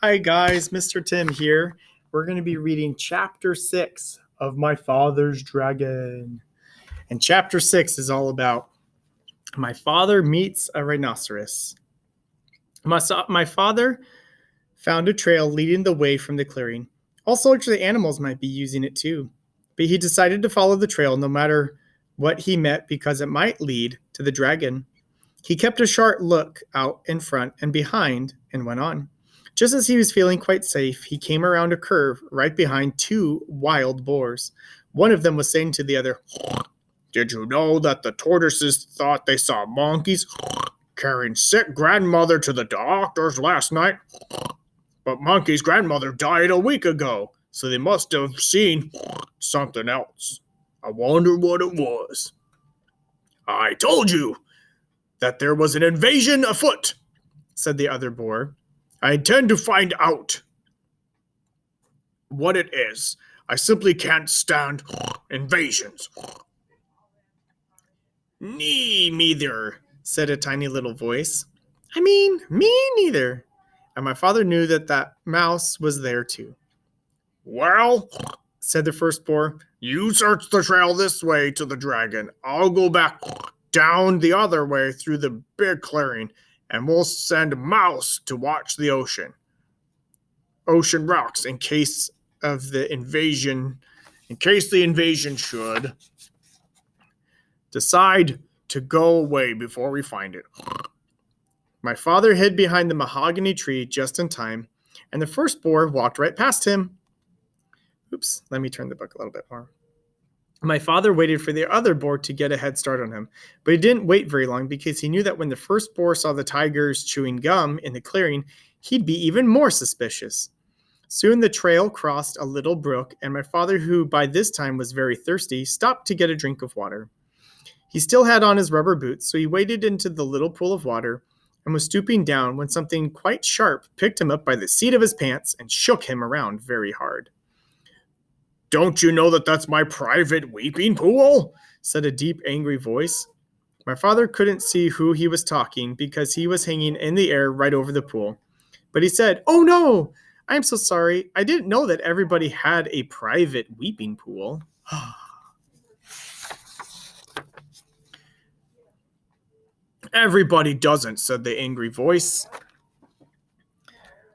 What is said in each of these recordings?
Hi guys, Mr. Tim here. We're going to be reading chapter 6 of My Father's Dragon. And chapter 6 is all about my father meets a rhinoceros. My father found a trail leading the way from the clearing. All sorts of animals might be using it too. But he decided to follow the trail no matter what he met because it might lead to the dragon. He kept a sharp look out in front and behind and went on. Just as he was feeling quite safe, he came around a curve right behind two wild boars. One of them was saying to the other, "Did you know that the tortoises thought they saw monkeys carrying sick grandmother to the doctors last night? But Monkey's grandmother died a week ago, so they must have seen something else. I wonder what it was." "I told you that there was an invasion afoot," said the other boar. "I intend to find out what it is. I simply can't stand invasions." "Me neither," said a tiny little voice. Me neither." And my father knew that mouse was there too. "Well," said the first boar, "you search the trail this way to the dragon. I'll go back down the other way through the big clearing, and we'll send Mouse to watch the ocean rocks in case the invasion should decide to go away before we find it." My father hid behind the mahogany tree just in time, and the first boar walked right past him. Oops, let me turn the book a little bit more. My father waited for the other boar to get a head start on him, but he didn't wait very long because he knew that when the first boar saw the tigers chewing gum in the clearing, he'd be even more suspicious. Soon the trail crossed a little brook, and my father, who by this time was very thirsty, stopped to get a drink of water. He still had on his rubber boots, so he waded into the little pool of water and was stooping down when something quite sharp picked him up by the seat of his pants and shook him around very hard. "Don't you know that that's my private weeping pool?" said a deep, angry voice. My father couldn't see who he was talking because he was hanging in the air right over the pool. But he said, "Oh no, I'm so sorry. I didn't know that everybody had a private weeping pool." "Everybody doesn't," said the angry voice.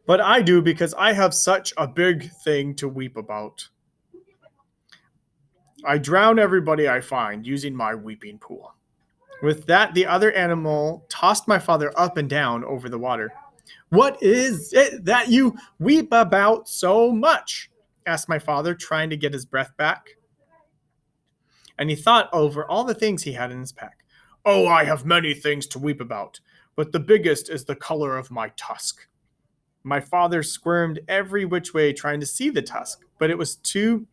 "But I do because I have such a big thing to weep about. I drown everybody I find using my weeping pool." With that, the other animal tossed my father up and down over the water. "What is it that you weep about so much?" asked my father, trying to get his breath back. And he thought over all the things he had in his pack. "Oh, I have many things to weep about, but the biggest is the color of my tusk." My father squirmed every which way trying to see the tusk, but it was through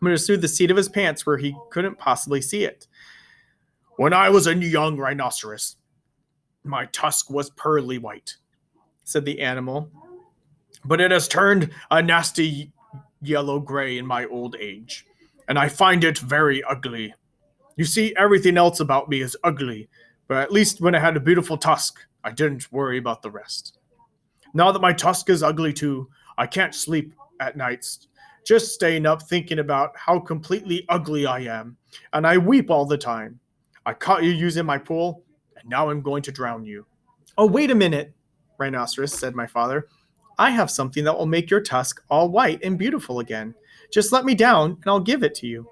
the seat of his pants where he couldn't possibly see it. "When I was a young rhinoceros, my tusk was pearly white," said the animal, "but it has turned a nasty yellow-gray in my old age, and I find it very ugly. You see, everything else about me is ugly, but at least when I had a beautiful tusk, I didn't worry about the rest. Now that my tusk is ugly too, I can't sleep at nights, just staying up thinking about how completely ugly I am, and I weep all the time. I caught you using my pool, and now I'm going to drown you." "Oh, wait a minute, Rhinoceros," said my father. "I have something that will make your tusk all white and beautiful again. Just let me down, and I'll give it to you."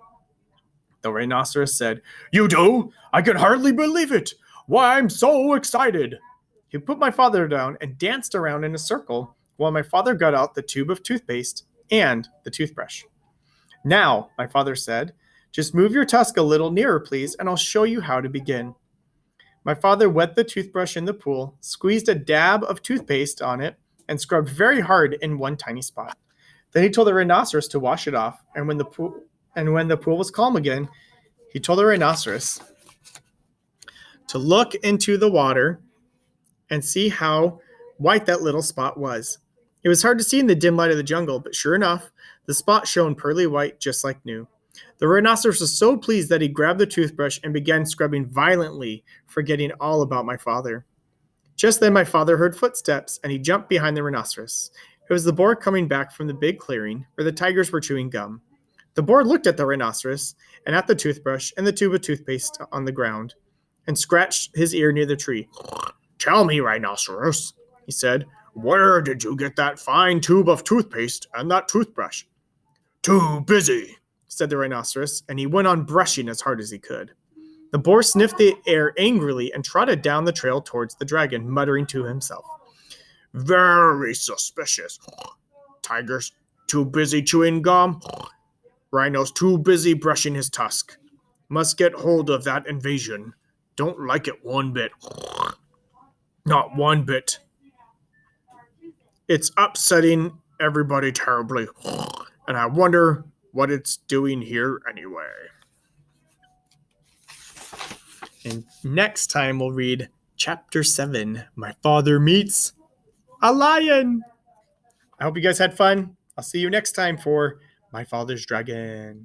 The rhinoceros said, "You do? I can hardly believe it. Why, I'm so excited." He put my father down and danced around in a circle while my father got out the tube of toothpaste and the toothbrush. "Now," my father said, "just move your tusk a little nearer, please, and I'll show you how to begin." My father wet the toothbrush in the pool, squeezed a dab of toothpaste on it, and scrubbed very hard in one tiny spot. Then he told the rhinoceros to wash it off, and when the pool was calm again, he told the rhinoceros to look into the water and see how white that little spot was. It was hard to see in the dim light of the jungle, but sure enough, the spot shone pearly white just like new. The rhinoceros was so pleased that he grabbed the toothbrush and began scrubbing violently, forgetting all about my father. Just then my father heard footsteps, and he jumped behind the rhinoceros. It was the boar coming back from the big clearing where the tigers were chewing gum. The boar looked at the rhinoceros and at the toothbrush and the tube of toothpaste on the ground and scratched his ear near the tree. "Tell me, rhinoceros," he said, "where did you get that fine tube of toothpaste and that toothbrush?" "Too busy," said the rhinoceros, and he went on brushing as hard as he could. The boar sniffed the air angrily and trotted down the trail towards the dragon, muttering to himself, "Very suspicious. Tiger's too busy chewing gum. Rhino's too busy brushing his tusk. Must get hold of that invasion. Don't like it one bit. Not one bit. It's upsetting everybody terribly. And I wonder what it's doing here anyway." And next time we'll read Chapter 7, My Father Meets a Lion. I hope you guys had fun. I'll see you next time for My Father's Dragon.